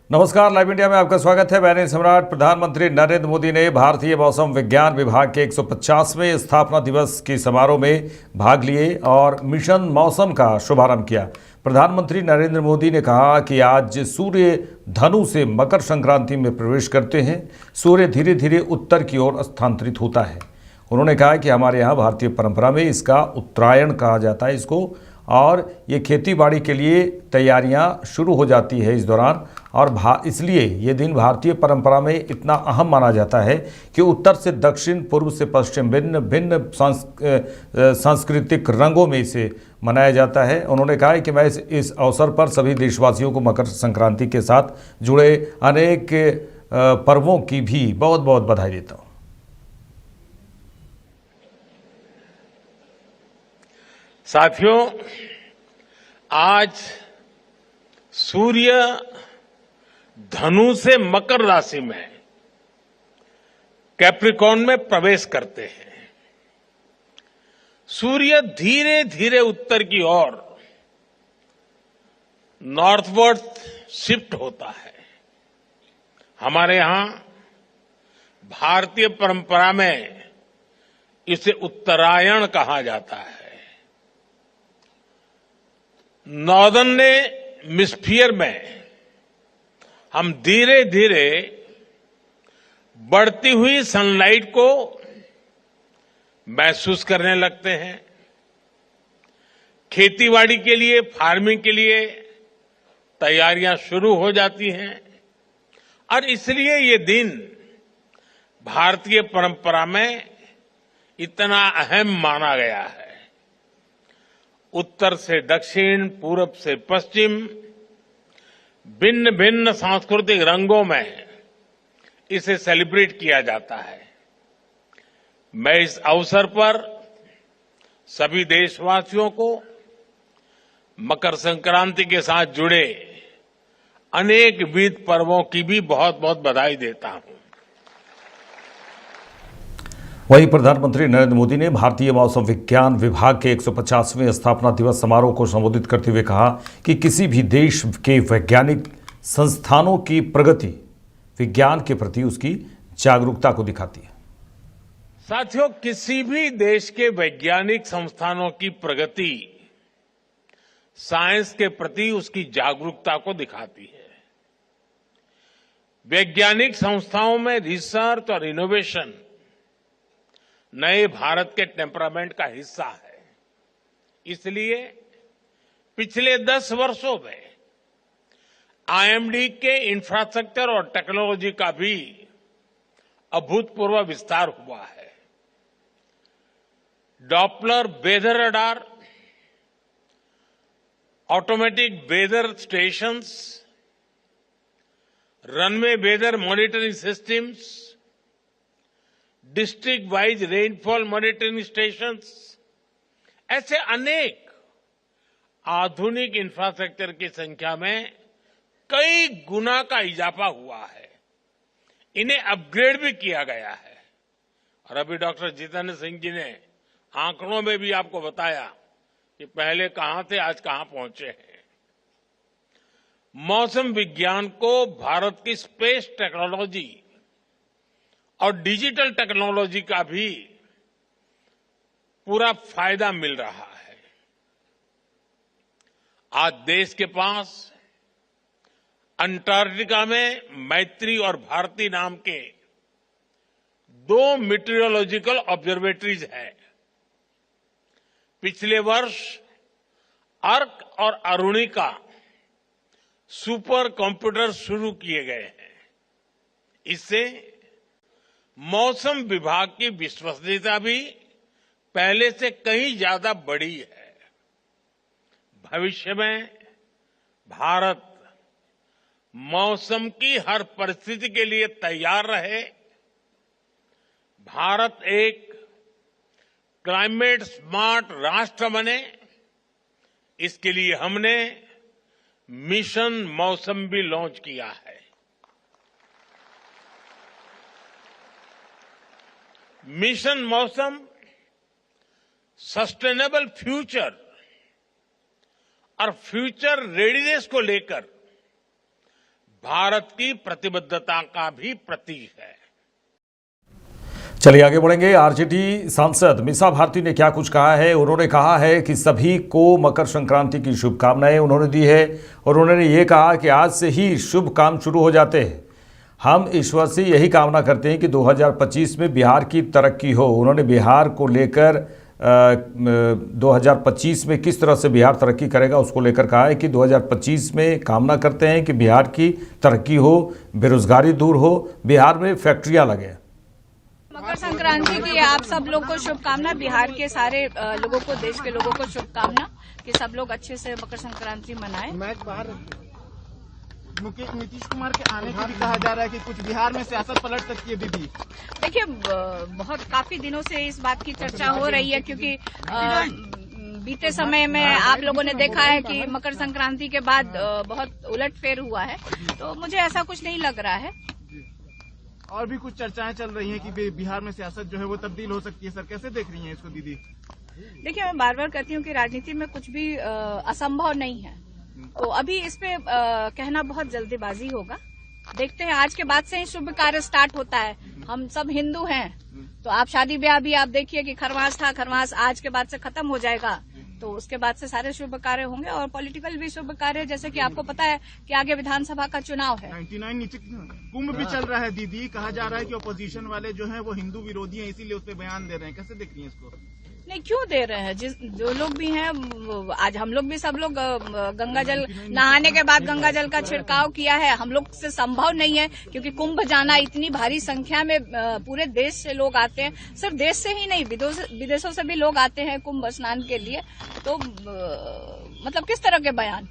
नमस्कार, live India में आपका स्वागत है। मैं सम्राट। प्रधानमंत्री नरेंद्र मोदी ने भारतीय मौसम विज्ञान विभाग के 150वें स्थापना दिवस के समारोह में भाग लिए और मिशन मौसम का शुभारंभ किया। प्रधानमंत्री नरेंद्र मोदी ने कहा कि आज सूर्य धनु से मकर संक्रांति में प्रवेश करते हैं। सूर्य धीरे धीरे उत्तर की ओर स्थानांतरित होता है। उन्होंने कहा कि हमारे यहाँ भारतीय परंपरा में इसका उत्तरायण कहा जाता है इसको, और ये खेती बाड़ी के लिए तैयारियां शुरू हो जाती है इस दौरान। और इसलिए ये दिन भारतीय परंपरा में इतना अहम माना जाता है कि उत्तर से दक्षिण, पूर्व से पश्चिम भिन्न भिन्न सांस्कृतिक रंगों में इसे मनाया जाता है। उन्होंने कहा है कि मैं इस अवसर पर सभी देशवासियों को मकर संक्रांति के साथ जुड़े अनेक पर्वों की भी बहुत बहुत बधाई देता हूँ। साथियों, आज सूर्य धनु से मकर राशि में कैप्रिकॉर्न में प्रवेश करते हैं। सूर्य धीरे धीरे उत्तर की ओर नॉर्थवर्ड शिफ्ट होता है। हमारे यहां भारतीय परंपरा में इसे उत्तरायण कहा जाता है। नॉर्दर्न हेमिस्फीयर में हम धीरे धीरे बढ़ती हुई सनलाइट को महसूस करने लगते हैं। खेतीबाड़ी के लिए, फार्मिंग के लिए तैयारियां शुरू हो जाती हैं और इसलिए ये दिन भारतीय परंपरा में इतना अहम माना गया है। उत्तर से दक्षिण, पूरब से पश्चिम, भिन्न भिन्न सांस्कृतिक रंगों में इसे सेलिब्रेट किया जाता है। मैं इस अवसर पर सभी देशवासियों को मकर संक्रांति के साथ जुड़े अनेक विविध पर्वों की भी बहुत बहुत बधाई देता हूं। वहीं प्रधानमंत्री नरेंद्र मोदी ने भारतीय मौसम विज्ञान विभाग के 150वें स्थापना दिवस समारोह को संबोधित करते हुए कहा कि किसी भी देश के वैज्ञानिक संस्थानों की प्रगति विज्ञान के प्रति उसकी जागरूकता को दिखाती है। साथियों, किसी भी देश के वैज्ञानिक संस्थानों की प्रगति साइंस के प्रति उसकी जागरूकता को दिखाती है। वैज्ञानिक संस्थाओं में रिसर्च और इनोवेशन नए भारत के टेम्परामेंट का हिस्सा है। इसलिए पिछले 10 वर्षों में आईएमडी के इंफ्रास्ट्रक्चर और टेक्नोलॉजी का भी अभूतपूर्व विस्तार हुआ है। Doppler weather radar, automatic weather stations, runway weather monitoring systems, district wise rainfall monitoring stations, ऐसे अनेक आधुनिक इंफ्रास्ट्रक्चर की संख्या में कई गुना का इजाफा हुआ है। इन्हें अपग्रेड भी किया गया है। और अभी डॉक्टर जितेंद्र सिंह जी ने आंकड़ों में भी आपको बताया कि पहले कहां थे, आज कहां पहुंचे हैं। मौसम विज्ञान को भारत की स्पेस टेक्नोलॉजी और डिजिटल टेक्नोलॉजी का भी पूरा फायदा मिल रहा है। आज देश के पास अंटार्कटिका में मैत्री और भारती नाम के 2 मीटरोलॉजिकल ऑब्जर्वेटरीज हैं। पिछले वर्ष अर्क और अरुणिका सुपर कंप्यूटर शुरू किए गए हैं। इससे मौसम विभाग की विश्वसनीयता भी पहले से कहीं ज्यादा बढ़ी है। भविष्य में भारत मौसम की हर परिस्थिति के लिए तैयार रहे। भारत एक क्लाइमेट स्मार्ट राष्ट्र बने, इसके लिए हमने मिशन मौसम भी लॉन्च किया है। मिशन मौसम सस्टेनेबल फ्यूचर और फ्यूचर रेडीनेस को लेकर भारत की प्रतिबद्धता का भी प्रतीक है। चलिए आगे बढ़ेंगे। आरजेडी सांसद मीसा भारती ने क्या कुछ कहा है। उन्होंने कहा है कि सभी को मकर संक्रांति की शुभकामनाएं उन्होंने दी है और उन्होंने ये कहा कि आज से ही शुभ काम शुरू हो जाते हैं। हम ईश्वर से यही कामना करते हैं कि 2025 में बिहार की तरक्की हो। उन्होंने बिहार को लेकर 2025 में किस तरह से बिहार तरक्की करेगा उसको लेकर कहा है कि 2025 में कामना करते हैं कि बिहार की तरक्की हो, बेरोजगारी दूर हो, बिहार में फैक्ट्रियां लगे। मकर संक्रांति की आप सब लोग को शुभकामना। बिहार के सारे लोगों को, देश के लोगों को शुभकामना कि सब लोग अच्छे से मकर संक्रांति मनाएं। नीतीश कुमार के आने की भी कहा जा रहा है कि कुछ बिहार में सियासत पलट सकती है दीदी। देखिए, बहुत काफी दिनों से इस बात की चर्चा हो रही है क्योंकि बीते समय में आप लोगों ने देखा है कि मकर संक्रांति के बाद बहुत उलटफेर हुआ है, तो मुझे ऐसा कुछ नहीं लग रहा है। और भी कुछ चर्चाएं चल रही हैं कि बिहार में सियासत जो है वो तब्दील हो सकती है। सर, कैसे देख रही हैं इसको दीदी? देखिए, मैं बार बार कहती हूँ कि राजनीति में कुछ भी असंभव नहीं है, तो अभी इस पे कहना बहुत जल्दीबाजी होगा। देखते हैं, आज के बाद से ही शुभ कार्य स्टार्ट होता है। हम सब हिंदू हैं, तो आप शादी ब्याह भी आप देखिए कि खरवास था, खरवास आज के बाद से खत्म हो जाएगा, तो उसके बाद से सारे शुभ कार्य होंगे और पॉलिटिकल भी शुभ कार्य। जैसे कि आपको पता है कि आगे विधानसभा का चुनाव है। 99 नीचे कुंभ भी चल रहा है दीदी। कहा जा रहा है कि अपोजिशन वाले जो हैं वो हिंदू विरोधी हैं, इसीलिए उस पर बयान दे रहे हैं। कैसे देख रही हैं इसको? नहीं, क्यों दे रहे हैं? जो लोग भी हैं, आज हम लोग भी सब लोग गंगा जल नहाने के बाद गंगा जल का छिड़काव किया है। हम लोग से संभव नहीं है क्योंकि कुंभ जाना, इतनी भारी संख्या में पूरे देश से लोग आते हैं। सिर्फ देश से ही नहीं, विदेशों से भी लोग आते हैं कुंभ स्नान के लिए। तो मतलब किस तरह के बयान?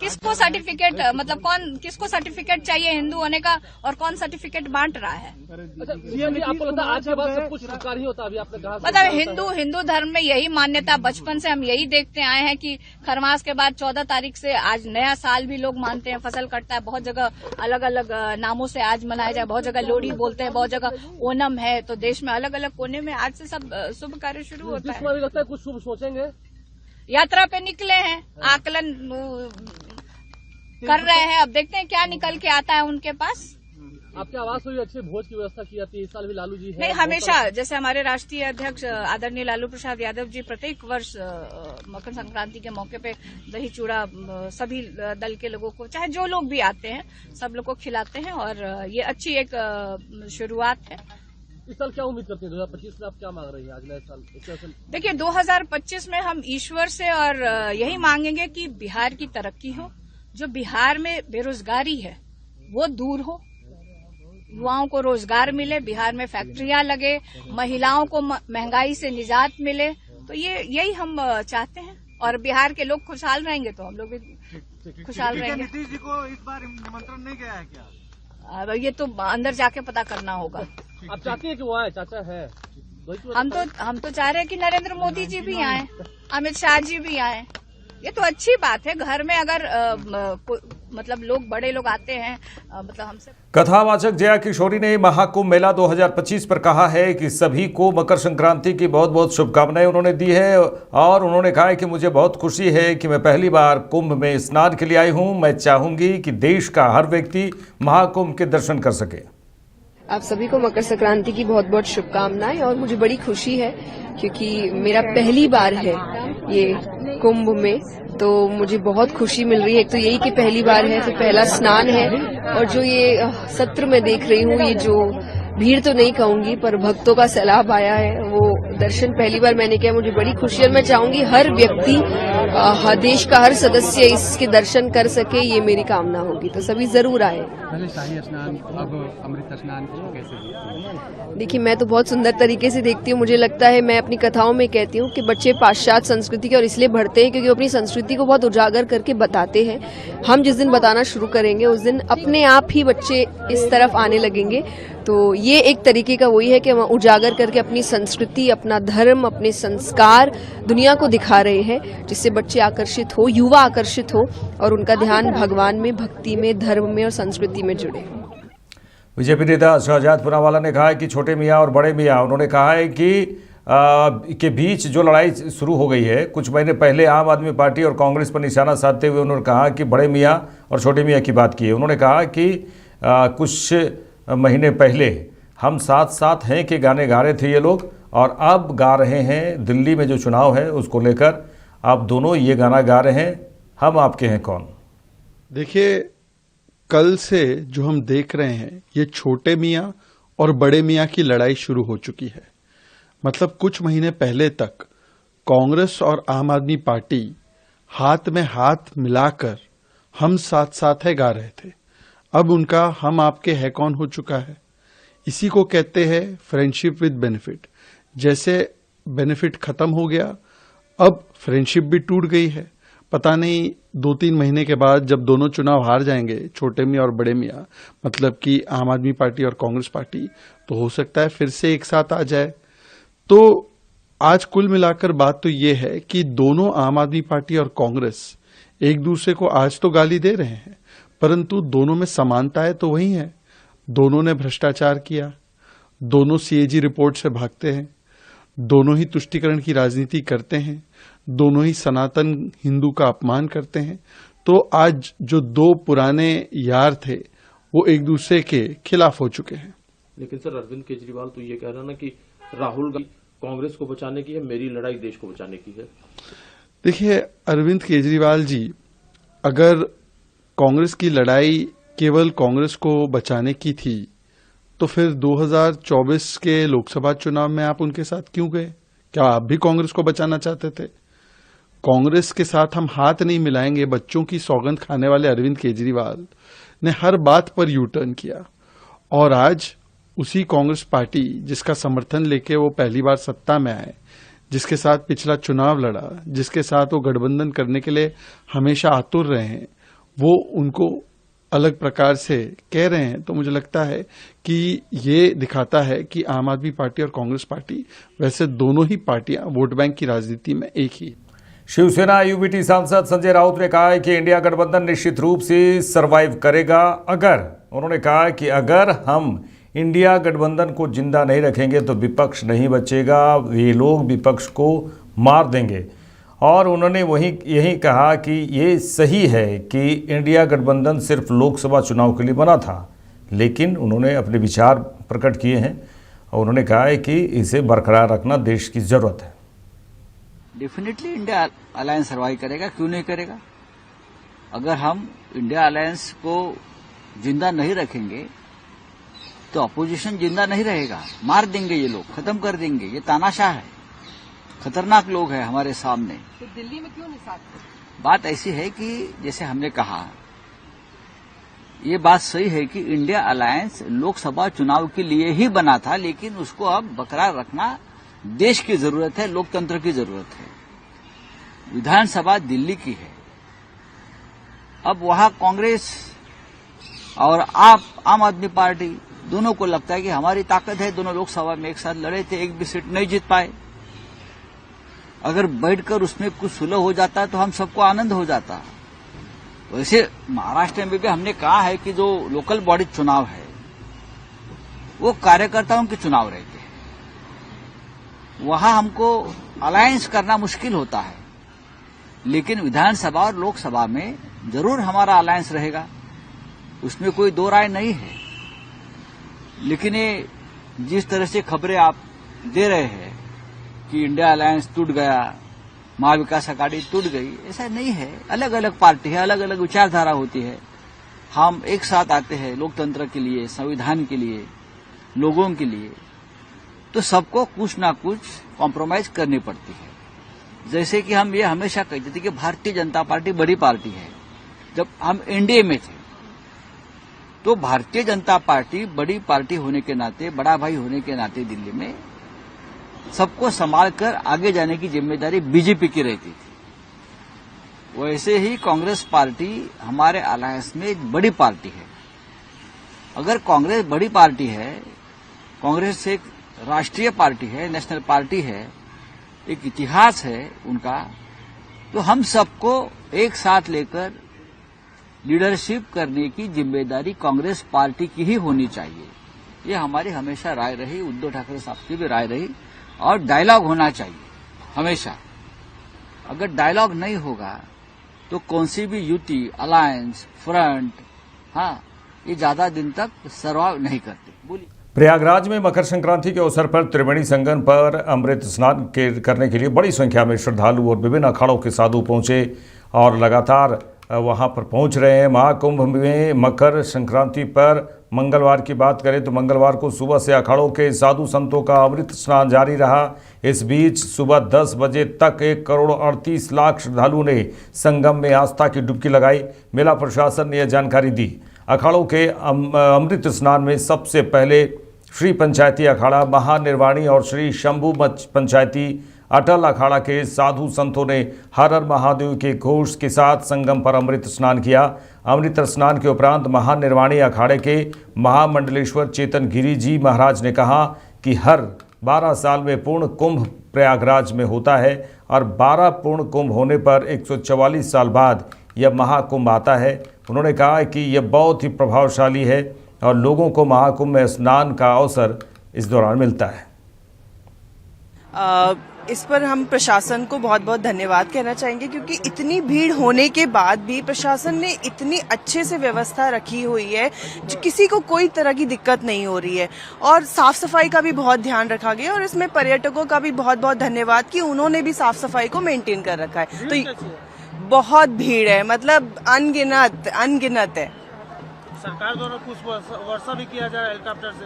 किसको सर्टिफिकेट, मतलब किसको सर्टिफिकेट चाहिए हिंदू होने का और कौन सर्टिफिकेट बांट रहा है? आपको लगता है आज के बाद सब कुछ सरकार ही होता है? अभी आपने कहा मतलब हिंदू धर्म में यही मान्यता, बचपन से हम यही देखते आए हैं कि खरमास के बाद 14 तारीख से आज नया साल भी लोग मानते हैं, फसल कटता है। बहुत जगह अलग अलग नामों से आज मनाया जाए, बहुत जगह लोहड़ी बोलते हैं, बहुत जगह ओणम है। तो देश में अलग अलग कोने में आज से सब शुभ कार्य शुरू होता है। लगता है कुछ शुभ सोचेंगे। यात्रा पे निकले हैं, आकलन कर रहे हैं, अब देखते हैं क्या निकल के आता है उनके पास। आपकी आवाज हुई, अच्छे भोज की व्यवस्था की जाती है। इस साल भी लालू जी है। नहीं, हमेशा जैसे हमारे राष्ट्रीय अध्यक्ष आदरणीय लालू प्रसाद यादव जी प्रत्येक वर्ष मकर संक्रांति के मौके पे दही चूड़ा सभी दल के लोगों को, चाहे जो लोग भी आते हैं, सब लोग को खिलाते हैं और ये अच्छी एक शुरुआत है। इस साल क्या उम्मीद करते हैं? 2025 में आप क्या मांग रही हैं आज नए साल? देखिए, 2025 में हम ईश्वर से और यही मांगेंगे कि बिहार की तरक्की हो, जो बिहार में बेरोजगारी है वो दूर हो, युवाओं को रोजगार मिले, बिहार में फैक्ट्रियां लगे, महिलाओं को महंगाई से निजात मिले। तो यही हम चाहते हैं और बिहार के लोग खुशहाल रहेंगे तो हम लोग भी खुशहाल रहेंगे। नीतीश जी को इस बार निमंत्रण नहीं गया है क्या? ये तो अंदर जाके पता करना होगा। आप चाहते हैं कि वो आए? चाचा है, हम तो चाह रहे हैं कि नरेंद्र मोदी जी भी आए, अमित शाह जी भी आए। ये तो अच्छी बात है। घर में अगर मतलब लोग, बड़े लोग आते हैं, मतलब हमसे। कथावाचक जया किशोरी ने महाकुंभ मेला 2025 पर कहा है कि सभी को मकर संक्रांति की बहुत बहुत शुभकामनाएं उन्होंने दी है और उन्होंने कहा है कि मुझे बहुत खुशी है कि मैं पहली बार कुंभ में स्नान के लिए आई हूं। मैं चाहूंगी कि देश का हर व्यक्ति महाकुंभ के दर्शन कर सके। आप सभी को मकर संक्रांति की बहुत बहुत शुभकामनाएं और मुझे बड़ी खुशी है क्योंकि मेरा पहली बार है ये कुंभ में, तो मुझे बहुत खुशी मिल रही है। एक तो यही कि पहली बार है, फिर पहला स्नान है और जो ये सत्र में देख रही हूँ, ये जो भीड़ तो नहीं कहूंगी पर भक्तों का सैलाब आया है, वो दर्शन पहली बार मैंने किया, मुझे बड़ी खुशी है। मैं चाहूंगी हर व्यक्ति, देश का हर सदस्य इसके दर्शन कर सके, ये मेरी कामना होगी, तो सभी जरूर आए। पहले शाही स्नान, अब अमृत स्नान कैसे? देखिए, मैं तो बहुत सुंदर तरीके से देखती हूँ। मुझे लगता है, मैं अपनी कथाओं में कहती हूँ कि बच्चे पाश्चात्य संस्कृति के और इसलिए बढ़ते हैं क्योंकि वो अपनी संस्कृति को बहुत उजागर करके बताते हैं। हम जिस दिन बताना शुरू करेंगे उस दिन अपने आप ही बच्चे इस तरफ आने लगेंगे। तो ये एक तरीके का वही है कि हम उजागर करके अपनी संस्कृति, अपना धर्म, अपने संस्कार दुनिया को दिखा रहे हैं, जिससे बच्चे आकर्षित हो, युवा आकर्षित हो और उनका ध्यान भगवान में, भक्ति में, धर्म में और संस्कृति में जुड़े। बीजेपी नेता शहजाद पूनावाला ने कहा है कि छोटे मियाँ और बड़े मियाँ, उन्होंने कहा है कि के बीच जो लड़ाई शुरू हो गई है, कुछ महीने पहले आम आदमी पार्टी और कांग्रेस पर निशाना साधते हुए उन्होंने कहा कि बड़े मियाँ और छोटे मियाँ की बात की है। उन्होंने कहा कि कुछ महीने पहले हम साथ साथ हैं के गाने गा रहे थे ये लोग, और अब गा रहे हैं दिल्ली में जो चुनाव है उसको लेकर। आप दोनों ये गाना गा रहे हैं, हम आपके हैं कौन। देखिए, कल से जो हम देख रहे हैं ये छोटे मियाँ और बड़े मियाँ की लड़ाई शुरू हो चुकी है। मतलब कुछ महीने पहले तक कांग्रेस और आम आदमी पार्टी हाथ में हाथ मिलाकर हम साथ साथ है गा रहे थे। अब उनका हम आपके है कौन हो चुका है। इसी को कहते हैं फ्रेंडशिप विद बेनिफिट। जैसे बेनिफिट खत्म हो गया, अब फ्रेंडशिप भी टूट गई है। पता नहीं 2-3 महीने के बाद जब दोनों चुनाव हार जाएंगे, छोटे मियाँ और बड़े मियाँ, मतलब कि आम आदमी पार्टी और कांग्रेस पार्टी, तो हो सकता है फिर से एक साथ आ जाए। तो आज कुल मिलाकर बात तो ये है कि दोनों आम आदमी पार्टी और कांग्रेस एक दूसरे को आज तो गाली दे रहे हैं, परंतु दोनों में समानताएं तो वही है। दोनों ने भ्रष्टाचार किया, दोनों सीएजी रिपोर्ट से भागते हैं, दोनों ही तुष्टीकरण की राजनीति करते हैं, दोनों ही सनातन हिंदू का अपमान करते हैं। तो आज जो दो पुराने यार थे वो एक दूसरे के खिलाफ हो चुके हैं। लेकिन सर, अरविंद केजरीवाल तो ये कह रहा ना कि राहुल गांधी कांग्रेस को बचाने की है, मेरी लड़ाई देश को बचाने की है। देखिए, अरविंद केजरीवाल जी, अगर कांग्रेस की लड़ाई केवल कांग्रेस को बचाने की थी तो फिर 2024 के लोकसभा चुनाव में आप उनके साथ क्यों गए? क्या आप भी कांग्रेस को बचाना चाहते थे? कांग्रेस के साथ हम हाथ नहीं मिलाएंगे, बच्चों की सौगंध खाने वाले अरविंद केजरीवाल ने हर बात पर यू टर्न किया, और आज उसी कांग्रेस पार्टी जिसका समर्थन लेके वो पहली बार सत्ता में आए, जिसके साथ पिछला चुनाव लड़ा, जिसके साथ वो गठबंधन करने के लिए हमेशा आतुर रहे हैं, वो उनको अलग प्रकार से कह रहे हैं। तो मुझे लगता है कि ये दिखाता है कि आम आदमी पार्टी और कांग्रेस पार्टी, वैसे दोनों ही पार्टियां वोट बैंक की राजनीति में एक ही। शिवसेना यूबीटी सांसद संजय राउत ने कहा है कि इंडिया गठबंधन निश्चित रूप से सरवाइव करेगा। उन्होंने कहा कि अगर हम इंडिया गठबंधन को जिंदा नहीं रखेंगे तो विपक्ष नहीं बचेगा, ये लोग विपक्ष को मार देंगे। और उन्होंने यही कहा कि ये सही है कि इंडिया गठबंधन सिर्फ लोकसभा चुनाव के लिए बना था, लेकिन उन्होंने अपने विचार प्रकट किए हैं और उन्होंने कहा है कि इसे बरकरार रखना देश की जरूरत है। डेफिनेटली इंडिया अलायंस सर्वाइव करेगा, क्यों नहीं करेगा। अगर हम इंडिया अलायंस को जिंदा नहीं रखेंगे तो अपोजिशन जिंदा नहीं रहेगा, मार देंगे ये लोग, खत्म कर देंगे। ये तानाशाह है, खतरनाक लोग हैं हमारे सामने। तो दिल्ली में क्यों नहीं साथ? बात ऐसी है कि जैसे हमने कहा, ये बात सही है कि इंडिया अलायंस लोकसभा चुनाव के लिए ही बना था, लेकिन उसको अब बरकरार रखना देश की जरूरत है, लोकतंत्र की जरूरत है। विधानसभा दिल्ली की है, अब वहां कांग्रेस और आम आदमी पार्टी दोनों को लगता है कि हमारी ताकत है, दोनों लोकसभा में एक साथ लड़े थे, एक भी सीट नहीं जीत पाए। अगर बैठकर उसमें कुछ सुलह हो जाता तो हम सबको आनंद हो जाता। वैसे महाराष्ट्र में भी हमने कहा है कि जो लोकल बॉडी चुनाव है वो कार्यकर्ताओं के चुनाव रहते हैं, वहां हमको अलायंस करना मुश्किल होता है, लेकिन विधानसभा और लोकसभा में जरूर हमारा अलायंस रहेगा, उसमें कोई दो राय नहीं है। लेकिन ये जिस तरह से खबरें आप दे रहे हैं कि इंडिया अलायंस टूट गया, महाविकास अघाड़ी टूट गई, ऐसा नहीं है। अलग अलग पार्टी है, अलग अलग विचारधारा होती है। हम एक साथ आते हैं लोकतंत्र के लिए, संविधान के लिए, लोगों के लिए, तो सबको कुछ ना कुछ कॉम्प्रोमाइज करनी पड़ती है। जैसे कि हम ये हमेशा कहते थे कि भारतीय जनता पार्टी बड़ी पार्टी है। जब हम एनडीए में थे तो भारतीय जनता पार्टी बड़ी पार्टी होने के नाते, बड़ा भाई होने के नाते दिल्ली में सबको संभाल कर आगे जाने की जिम्मेदारी बीजेपी की रहती थी। वैसे ही कांग्रेस पार्टी हमारे अलायंस में एक बड़ी पार्टी है। अगर कांग्रेस बड़ी पार्टी है, कांग्रेस एक राष्ट्रीय पार्टी है, नेशनल पार्टी है, एक इतिहास है उनका, तो हम सबको एक साथ लेकर लीडरशिप करने की जिम्मेदारी कांग्रेस पार्टी की ही होनी चाहिए। ये हमारी हमेशा राय रही, उद्धव ठाकरे साहब की भी राय रही। और डायलॉग होना चाहिए हमेशा। अगर डायलॉग नहीं होगा तो कौन सी भी युति, अलायंस, फ्रंट, हाँ, ये ज्यादा दिन तक सर्वाइव नहीं करते। बोलिए। प्रयागराज में मकर संक्रांति के अवसर पर त्रिवेणी संगम पर अमृत स्नान करने के लिए बड़ी संख्या में श्रद्धालु और विभिन्न अखाड़ों के साधु पहुंचे और लगातार वहां पर पहुंच रहे हैं। महाकुंभ में मकर संक्रांति पर मंगलवार की बात करें तो मंगलवार को सुबह से अखाड़ों के साधु संतों का अमृत स्नान जारी रहा। इस बीच सुबह 10 बजे तक 1,38,00,000 श्रद्धालुओं ने संगम में आस्था की डुबकी लगाई। मेला प्रशासन ने यह जानकारी दी। अखाड़ों के अमृत स्नान में सबसे पहले श्री पंचायती अखाड़ा महानिर्वाणी और श्री शंभू पंचायती अटल अखाड़ा के साधु संतों ने हर हर महादेव के घोष के साथ संगम पर अमृत स्नान किया। अमृत स्नान के उपरांत महानिर्वाणी अखाड़े के महामंडलेश्वर चेतन गिरी जी महाराज ने कहा कि हर 12 साल में पूर्ण कुंभ प्रयागराज में होता है और 12 पूर्ण कुंभ होने पर 144 साल बाद यह महाकुंभ आता है। उन्होंने कहा कि यह बहुत ही प्रभावशाली है और लोगों को महाकुंभ में स्नान का अवसर इस दौरान मिलता है। इस पर हम प्रशासन को बहुत बहुत धन्यवाद कहना चाहेंगे, क्योंकि इतनी भीड़ होने के बाद भी प्रशासन ने इतनी अच्छे से व्यवस्था रखी हुई है, किसी को कोई तरह की दिक्कत नहीं हो रही है और साफ सफाई का भी बहुत ध्यान रखा गया। और इसमें पर्यटकों का भी बहुत बहुत धन्यवाद कि उन्होंने भी साफ सफाई को मेंटेन कर रखा है। तो बहुत भीड़ है, मतलब अनगिनत है। सरकार द्वारा कुछ वर्षा भी किया जा रहा है हेलीकॉप्टर से।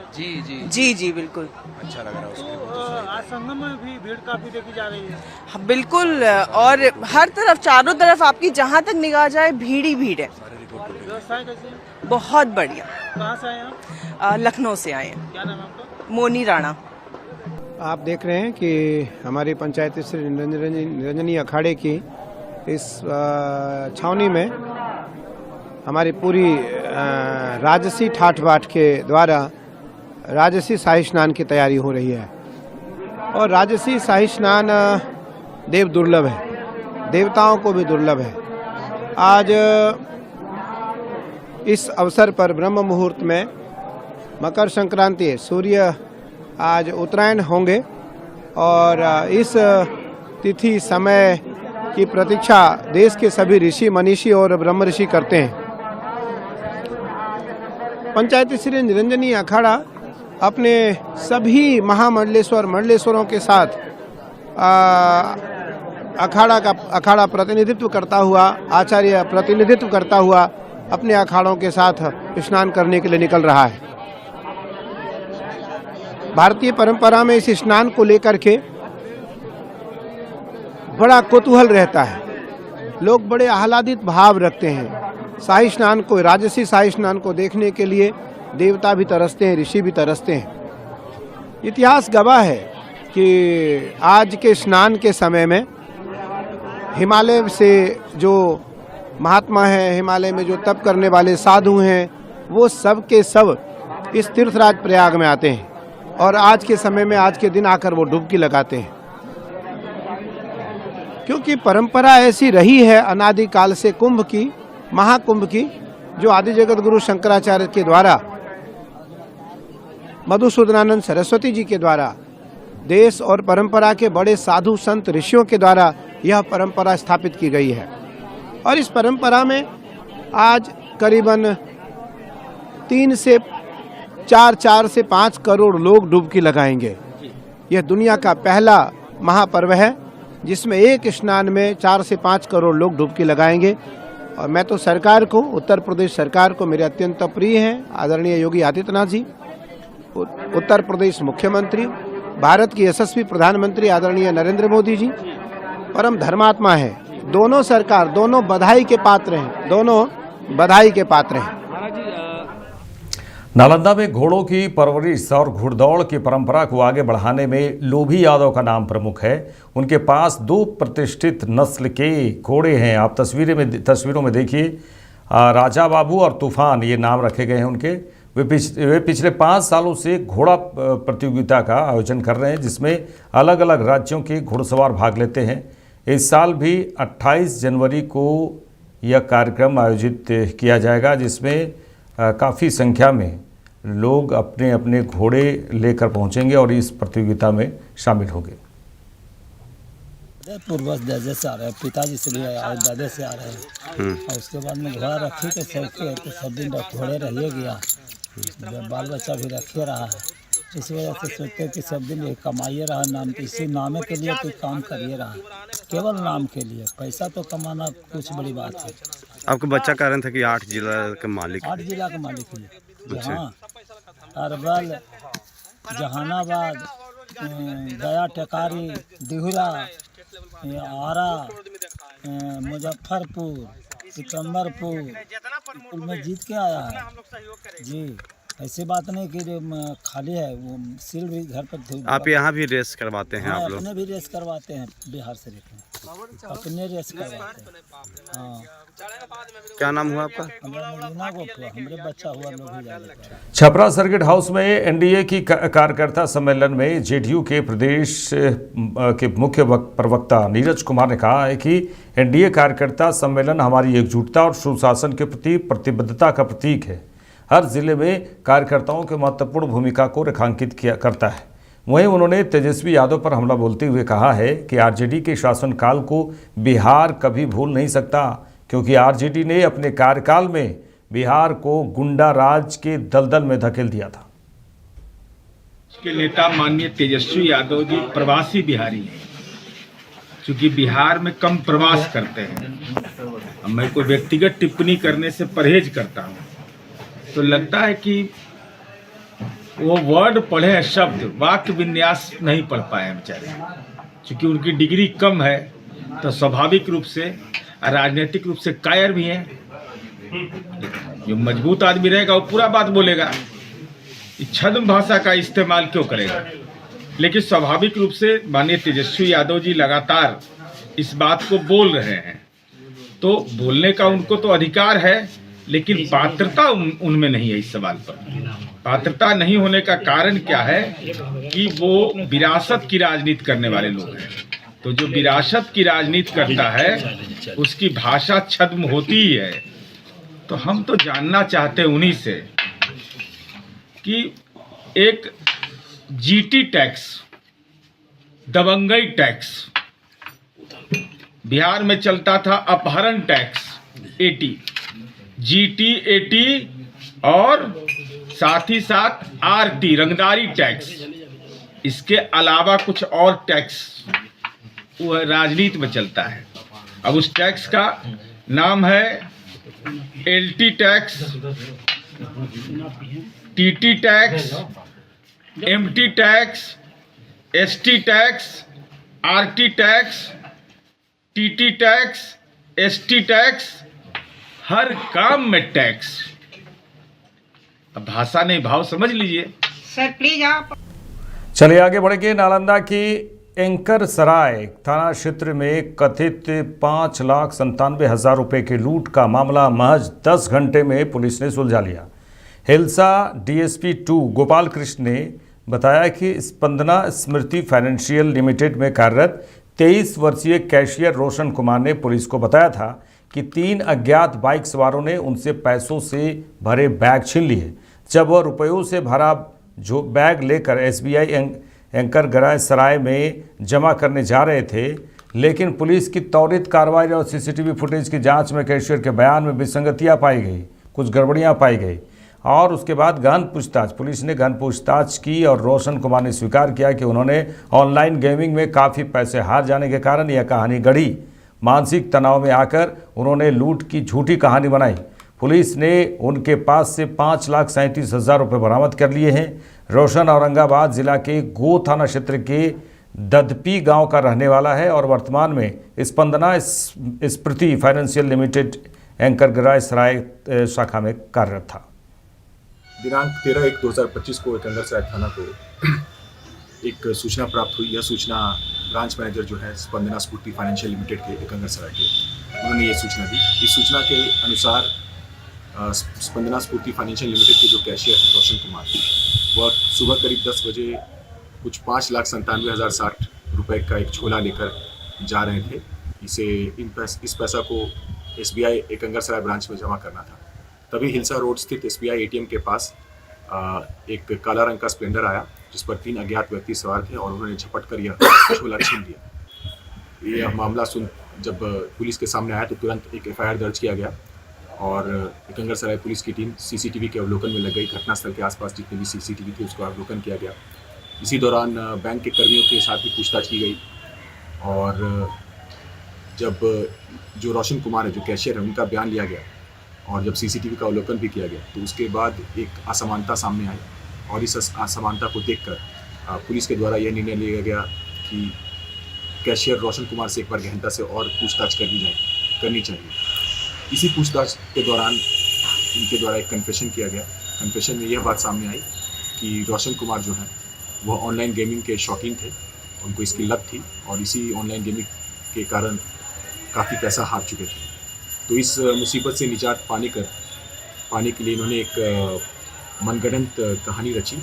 जी बिल्कुल अच्छा लग रहा है उसके। आज संगम में भी भीड़ काफी देखी जा रही है। हाँ, बिल्कुल, और हर तरफ चारों तरफ आपकी जहाँ तक निगाह जाए भीड़ ही भीड़ है। व्यवस्थाएं कैसी है? बहुत बढ़िया। कहाँ से आए आप? लखनऊ से आए हैं। क्या नाम है आपका? मोनी राणा। आप देख रहे हैं कि हमारी पंचायत श्री निरंजनी अखाड़े की इस छावनी में हमारी पूरी राजसी ठाठ बाट के द्वारा राजसी शाही स्नान की तैयारी हो रही है। और राजसी शाही स्नान देव दुर्लभ है, देवताओं को भी दुर्लभ है। आज इस अवसर पर ब्रह्म मुहूर्त में मकर संक्रांति है, सूर्य आज उत्तरायण होंगे और इस तिथि समय की प्रतीक्षा देश के सभी ऋषि मनीषी और ब्रह्म ऋषि करते हैं। पंचायती श्री निरंजनी अखाड़ा अपने सभी मंडलेश्वरों के साथ अखाड़ा प्रतिनिधित्व करता हुआ, आचार्य प्रतिनिधित्व करता हुआ अपने अखाड़ों के साथ स्नान करने के लिए निकल रहा है। भारतीय परंपरा में इस स्नान को लेकर के बड़ा कौतूहल रहता है, लोग बड़े आह्लादित भाव रखते हैं। शाही स्नान को, राजसी शाही स्नान को देखने के लिए देवता भी तरसते हैं, ऋषि भी तरसते हैं। इतिहास गवाह है कि आज के स्नान के समय में हिमालय से जो महात्मा हैं, हिमालय में जो तप करने वाले साधु हैं, वो सब के सब इस तीर्थराज प्रयाग में आते हैं और आज के समय में, आज के दिन आकर वो डुबकी लगाते हैं। क्योंकि परंपरा ऐसी रही है अनादिकाल से कुंभ की, महाकुंभ की, जो आदि जगत गुरु शंकराचार्य के द्वारा, मधुसूदनानंद सरस्वती जी के द्वारा, देश और परंपरा के बड़े साधु संत ऋषियों के द्वारा यह परंपरा स्थापित की गई है। और इस परंपरा में आज करीबन 3 से 4 करोड़ लोग डुबकी लगाएंगे। यह दुनिया का पहला महापर्व है जिसमें एक स्नान में 4 से 5 करोड़ लोग डुबकी लगाएंगे। और मैं तो सरकार को, उत्तर प्रदेश सरकार को मेरे अत्यंत प्रिय हैं आदरणीय योगी आदित्यनाथ जी, उत्तर प्रदेश मुख्यमंत्री, भारत की यशस्वी प्रधानमंत्री आदरणीय नरेंद्र मोदी जी परम धर्मात्मा है। दोनों सरकार, दोनों बधाई के पात्र हैं, दोनों बधाई के पात्र हैं। नालंदा में घोड़ों की परवरिश और घुड़दौड़ की परंपरा को आगे बढ़ाने में लोभी यादव का नाम प्रमुख है। उनके पास 2 प्रतिष्ठित नस्ल के घोड़े हैं। आप तस्वीरों में देखिए, राजा बाबू और तूफान ये नाम रखे गए हैं उनके। वे पिछले 5 सालों से घोड़ा प्रतियोगिता का आयोजन कर रहे हैं, जिसमें अलग अलग राज्यों के घुड़सवार भाग लेते हैं। इस साल भी 28 जनवरी को यह कार्यक्रम आयोजित किया जाएगा, जिसमें काफ़ी संख्या में लोग अपने अपने घोड़े लेकर पहुंचेंगे और इस प्रतियोगिता में शामिल होंगे। पूर्वज दादे से आ रहे हैं, पिताजी से भी आए, दादे से आ रहे हैं। और उसके बाद में घोड़ा रखे के शौक है तो सब दिन घोड़े रहिए गया, जब बाल बच्चा भी रखे रहा है। इस वजह से सोचते हैं कि सब दिन ये कमाइए रहा नाम के, इसी नामे के लिए कोई काम करिए रहा, केवल नाम के लिए। पैसा तो कमाना कुछ बड़ी बात है। आपका बच्चा कह रहे थे कि 8 जिला के मालिक, 8 जिला के मालिक है। हाँ, अरवल, जहानाबाद, गया, टेकारी, दिहुरा, आरा, मुजफ्फरपुर, सिकंदरपुर में जीत के आया है जी। ऐसी बात नहीं कि खाली है, वो सील भी घर पर। आप यहाँ भी रेस करवाते हैं? आप लोग अपने भी रेस करवाते हैं, बिहार से अपने रेस करवाते हैं। हाँ। क्या नाम हुआ आपका? हमारे बच्चा हुआ लोग ही जाने। छपरा सर्किट हाउस में एनडीए की कार्यकर्ता सम्मेलन में जेडीयू के प्रदेश के मुख्य प्रवक्ता नीरज कुमार ने कहा है कि एनडीए कार्यकर्ता सम्मेलन हमारी एकजुटता और सुशासन के प्रति प्रतिबद्धता का प्रतीक है। हर जिले में कार्यकर्ताओं की महत्वपूर्ण भूमिका को रेखांकित करता है। वहीं उन्होंने तेजस्वी यादव पर हमला बोलते हुए कहा है कि आरजेडी के शासनकाल को बिहार कभी भूल नहीं सकता, क्योंकि आरजेडी ने अपने कार्यकाल में बिहार को गुंडा राज के दलदल में धकेल दिया था। के नेता माननीय तेजस्वी यादव जी प्रवासी बिहारी हैं, क्योंकि बिहार में कम प्रवास करते हैं। मैं कोई व्यक्तिगत टिप्पणी करने से परहेज करता हूँ, तो लगता है कि वो वर्ड पढ़े हैं, शब्द वाक्य विन्यास नहीं पढ़ पाए हैं बेचारे। क्योंकि उनकी डिग्री कम है तो स्वाभाविक रूप से राजनीतिक रूप से कायर भी हैं। जो मजबूत आदमी रहेगा वो पूरा बात बोलेगा, छद्म भाषा का इस्तेमाल क्यों करेगा। लेकिन स्वाभाविक रूप से माननीय तेजस्वी यादव जी लगातार इस बात को बोल रहे हैं, तो बोलने का उनको तो अधिकार है, लेकिन पात्रता उनमें नहीं है। इस सवाल पर पात्रता नहीं होने का कारण क्या है कि वो विरासत की राजनीति करने वाले लोग हैं। तो जो विरासत की राजनीति करता है उसकी भाषा छद्म होती ही है। तो हम तो जानना चाहते हैं उन्हीं से कि एक जीटी टैक्स, दबंगई टैक्स, बिहार में चलता था अपहरण टैक्स 80, जीटी 80 और साथ ही साथ आरटी रंगदारी टैक्स, इसके अलावा कुछ और टैक्स वो राजनीति में चलता है। अब उस टैक्स का नाम है LT tax, TT tax, MT tax, ST tax, RT tax, TT tax, ST tax, हर काम में टैक्स। अब भाषा नहीं भाव समझ लीजिए। सर प्लीज आप चलिए आगे बढ़ेंगे। नालंदा की एंकर सराय थाना क्षेत्र में कथित 5,97,000 रुपए के लूट का मामला महज 10 घंटे में पुलिस ने सुलझा लिया। हिलसा डीएसपी 2 गोपाल कृष्ण ने बताया कि स्पंदना स्मृति फाइनेंशियल लिमिटेड में कार्यरत 23 वर्षीय कैशियर रोशन कुमार ने पुलिस को बताया था कि 3 अज्ञात बाइक सवारों ने उनसे पैसों से भरे बैग छीन लिए। जब वह रुपयों से भरा जो बैग लेकर एसबीआई एंकर गराज सराय में जमा करने जा रहे थे, लेकिन पुलिस की त्वरित कार्रवाई और सीसीटीवी फुटेज की जांच में कैशियर के बयान में विसंगतियां पाई गई, कुछ गड़बड़ियां पाई गई और उसके बाद गहन पूछताछ पुलिस ने गहन पूछताछ की और रोशन कुमार ने स्वीकार किया कि उन्होंने ऑनलाइन गेमिंग में काफ़ी पैसे हार जाने के कारण यह कहानी गढ़ी। मानसिक तनाव में आकर उन्होंने लूट की झूठी कहानी बनाई। पुलिस ने उनके पास से 5,37,000 रुपये बरामद कर लिए हैं। रोशन औरंगाबाद जिला के गो थाना क्षेत्र के ददपी गांव का रहने वाला है और वर्तमान में स्पंदना स्मृति फाइनेंशियल लिमिटेड एंकर गराज सराय शाखा में कार्यरत था। दिनांक 13/1/2025 को एंकर सराय थाना को एक सूचना प्राप्त हुई। यह सूचना ब्रांच मैनेजर जो है स्पंदना स्फूर्ति फाइनेंशियल लिमिटेड के एंकर सराय के, उन्होंने ये सूचना दी। इस सूचना के अनुसार स्पंदना स्फूर्ति फाइनेंशियल लिमिटेड के जो कैशियर हैं रोशन कुमार, वह सुबह करीब 10 बजे कुछ 5,97,060 रुपये का एक झोला लेकर जा रहे थे। इस पैसा को एसबीआई एकंगर सराय ब्रांच में जमा करना था। तभी हिलसा रोड स्थित एसबीआई एटीएम के पास एक काला रंग का स्प्लेंडर आया, जिस पर 3 अज्ञात व्यक्ति सवार थे और उन्होंने झपट कर यह झोला छीन लिया। यह मामला जब पुलिस के सामने आया तो तुरंत एक FIR दर्ज किया गया और एकंगरसराय पुलिस की टीम CCTV के अवलोकन में लग गई। घटनास्थल के आसपास जितने भी CCTV थे उसको अवलोकन किया गया। इसी दौरान बैंक के कर्मियों के साथ भी पूछताछ की गई और जब जो रोशन कुमार है, जो कैशियर है, उनका बयान लिया गया और जब CCTV का अवलोकन भी किया गया तो उसके बाद एक असमानता सामने आई और इस असमानता को देखकर पुलिस के द्वारा यह निर्णय लिया गया कि कैशियर रोशन कुमार से एक बार गहनता से और पूछताछ करनी चाहिए। इसी पूछताछ के दौरान इनके द्वारा एक कन्फेशन किया गया। कन्फेशन में यह बात सामने आई कि रोशन कुमार जो है वह ऑनलाइन गेमिंग के शौकीन थे, उनको इसकी लत थी और इसी ऑनलाइन गेमिंग के कारण काफ़ी पैसा हार चुके थे। तो इस मुसीबत से निजात पाने के लिए इन्होंने एक मनगढ़ंत कहानी रची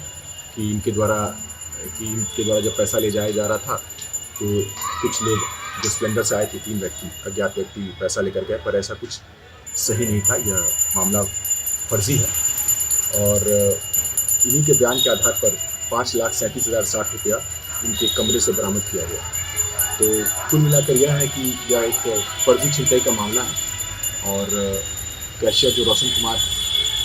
कि इनके द्वारा जब पैसा ले जाया जा रहा था तो कुछ लोग जो स्प्लेंडर से आए थे, 3 व्यक्ति, अज्ञात व्यक्ति पैसा लेकर गए, पर ऐसा कुछ सही नहीं था। यह मामला फर्जी है और इन्हीं के बयान के आधार पर 5,37,060 रुपया इनके कमरे से बरामद किया गया। तो कुल मिलाकर यह है कि यह एक फर्जी छिनतई का मामला है और कैशियर जो रोशन कुमार,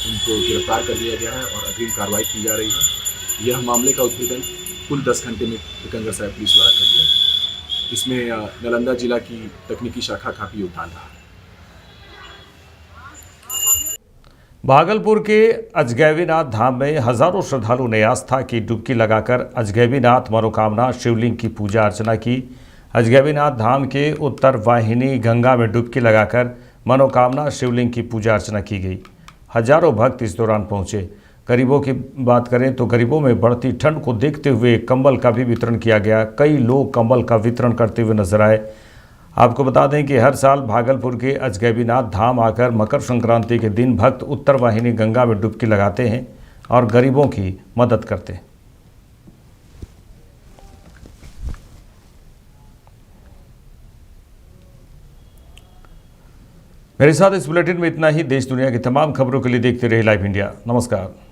उनको गिरफ्तार कर लिया गया है और अग्रिम कार्रवाई की जा रही है। यह मामले का उद्भेदन कुल 10 घंटे में एकंगरसराय पुलिस द्वारा कर दिया गया। इसमें नालंदा जिला की तकनीकी शाखा का भी योगदान रहा। भागलपुर के अजगैबीनाथ धाम में हजारों श्रद्धालुओं ने आस्था की डुबकी लगाकर अजगैबीनाथ मनोकामना शिवलिंग की पूजा अर्चना की। अजगैबीनाथ धाम के उत्तर वाहिनी गंगा में डुबकी लगाकर मनोकामना शिवलिंग की पूजा अर्चना की गई। हजारों भक्त इस दौरान पहुंचे। गरीबों की बात करें तो गरीबों में बढ़ती ठंड को देखते हुए कंबल का भी वितरण किया गया। कई लोग कंबल का वितरण करते हुए नजर आए। आपको बता दें कि हर साल भागलपुर के अजगैबीनाथ धाम आकर मकर संक्रांति के दिन भक्त उत्तर वाहिनी गंगा में डुबकी लगाते हैं और गरीबों की मदद करते हैं। मेरे साथ इस बुलेटिन में इतना ही। देश दुनिया की तमाम खबरों के लिए देखते रहिए लाइव इंडिया। नमस्कार।